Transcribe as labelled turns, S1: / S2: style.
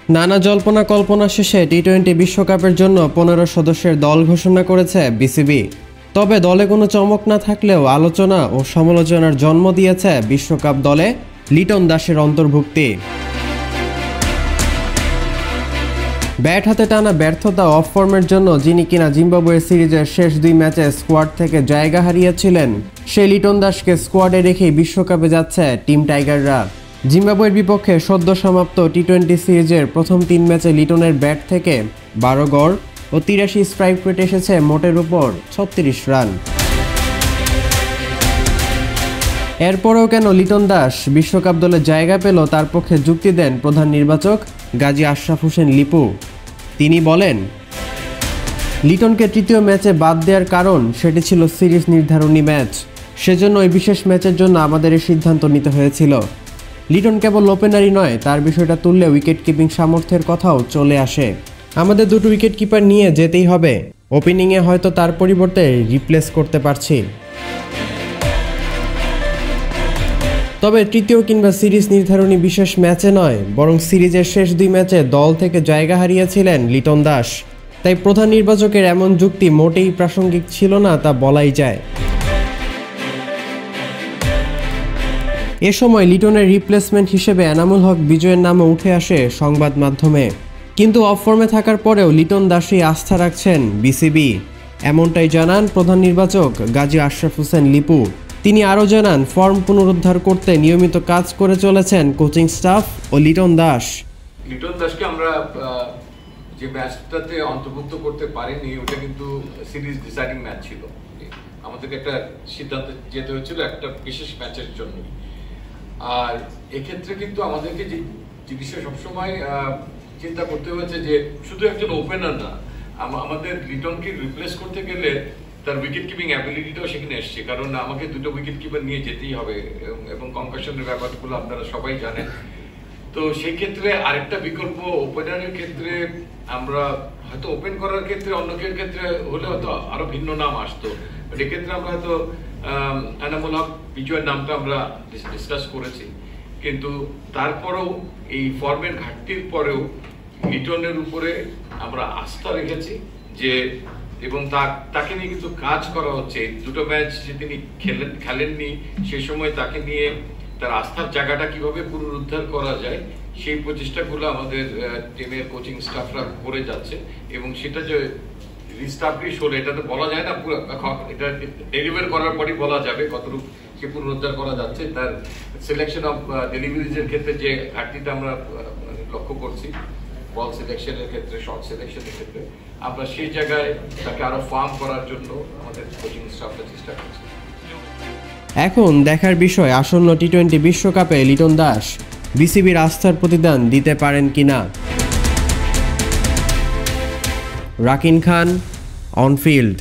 S1: নানা জল্পনা কল্পনা শেষে টি-20 বিশ্বকাপের জন্য 15 সদস্যের দল ঘোষণা করেছে বিসিবি। তবে দলে কোনো চমক না থাকলেও আলোচনা ও সমালোচনার জন্ম দিয়েছে বিশ্বকাপ দলে লিটন দাসের অন্তর্ভুক্তি। ব্যাট হাতে টানা ব্যর্থতা অফ ফর্মের জন্য যিনি কিনা জিম্বাবুয়ে সিরিজের শেষ 2 ম্যাচে স্কোয়াড থেকে জায়গা হারিয়েছিলেন, সেই লিটন দাসকে স্কোয়াডে রেখেই বিশ্বকাপে যাচ্ছে টিম টাইগাররা। জিম্বাবুয়ের বিপক্ষে সদ্য সমাপ্ত টি-20 সিরিজের প্রথম 3 ম্যাচে লিটনের ব্যাট থেকে 12 গড় ও 83 স্ট্রাইক রেট এসেছে মোটের উপর 36 রান। এরপরেও কেন লিটন দাস বিশ্বকাপ দলে জায়গা পেল তার পক্ষে যুক্তি দেন প্রধান নির্বাচক গাজী আশরাফ হোসেন লিপু। তিনি বলেন, লিটনকে তৃতীয় ম্যাচে বাদ দেওয়ার কারণ সেটি ছিল সিরিজ নির্ধারণী ম্যাচ। সেজন্য ওই বিশেষ ম্যাচের জন্য আমাদের এই সিদ্ধান্ত নিতে হয়েছিল। লিটন কেবল ওপেনারই নয়, তার বিষয়টা তুললে উইকেট কিপিং সামর্থ্যের কথাও চলে আসে। আমাদের দুটো উইকেট কিপার নিয়ে যেতেই হবে। ওপেনিংয়ে হয়তো তার পরিবর্তে রিপ্লেস করতে পারছি। তবে তৃতীয় কিংবা সিরিজ নির্ধারণী বিশেষ ম্যাচে নয়, বরং সিরিজের শেষ 2 ম্যাচে দল থেকে জায়গা হারিয়েছিলেন লিটন দাস। তাই প্রধান নির্বাচকের এমন যুক্তি মোটেই প্রাসঙ্গিক ছিল না তা বলাই যায়। এ সময় লিটনের রিপ্লেসমেন্ট হিসেবে এনামুল হক বিজয়ের নামও উঠে আসে সংবাদ মাধ্যমে। কিন্তু অফ ফর্মে থাকার পরেও লিটন দাসই আস্থা রাখছেন বিসিবি, এমনটাই জানান প্রধান নির্বাচক গাজী আশরাফ হোসেন লিপু। তিনি আরও জানান, ফর্ম পুনরুদ্ধার করতে নিয়মিত কাজ করে চলেছেন কোচিং স্টাফ ও লিটন
S2: দাসকে আমরা যে ম্যাচটাতে অন্তর্ভুক্ত করতে পারিনি, ওটা কিন্তু সিরিজ ডিসাইডিং ম্যাচ ছিল। আমাদেরকে একটা সিদ্ধান্ত যেতে হয়েছিল একটা বিশেষ ম্যাচের জন্য। আর এক্ষেত্রে কিন্তু আমাদেরকে যে বিষয় সবসময় চিন্তা করতে হয়েছে যে শুধু একজন ওপেনার না, আমাদের লিটনকে রিপ্লেস করতে গেলে তার উইকেট কিপিং অ্যাবিলিটিটাও সেখানে এসছে। কারণ আমাকে দুটো উইকেট কিপার নিয়ে যেতেই হবে এবং কনকাশনের ব্যাপারগুলো আপনারা সবাই জানেন। তো সেই ক্ষেত্রে আরেকটা বিকল্প ওপেনারের ক্ষেত্রে আমরা হয়তো ওপেন করার ক্ষেত্রে অন্যকের ক্ষেত্রে হলে হয়তো আরো ভিন্ন নাম আসতো। এক্ষেত্রে আমরা হয়তো এনামুল হক বিজয়ের নামটা আমরা ডিসকাস করেছি, কিন্তু তারপরেও এই ফর্মের ঘাটতির পরেও লিটনের উপরে আমরা আস্থা রেখেছি যে এবং তাকে নিয়ে কিন্তু কাজ করা হচ্ছে। দুটো ম্যাচ যে তিনি খেলেননি, সে সময় তাকে নিয়ে তার আস্থার জায়গাটা কিভাবে পুনরুদ্ধার করা যায় সেই প্রচেষ্টাগুলো আমাদের টিমের কোচিং স্টাফরা করে যাচ্ছে। এবং সেটা যে রিস্টাবলিশ হলে এটা তো বলা যায় না, পুরো এটা ডেলিভার করার পরই বলা যাবে কতটুকু সে পুনরুদ্ধার করা যাচ্ছে। তার সিলেকশন অফ ডেলিভারিজের ক্ষেত্রে যে ঘাটতিটা আমরা লক্ষ্য করছি, বল সিলেকশনের ক্ষেত্রে, শর্ট সিলেকশনের ক্ষেত্রে, আমরা সেই জায়গায় তাকে আরো ফার্ম করার জন্য আমাদের কোচিং স্টাফরা চেষ্টা করছি।
S1: এখন দেখার বিষয় আসন্ন টি-20 বিশ্বকাপে লিটন দাস বিসিবির আস্থার প্রতিদান দিতে পারেন কিনা। রাকিন খান, অন ফিল্ড।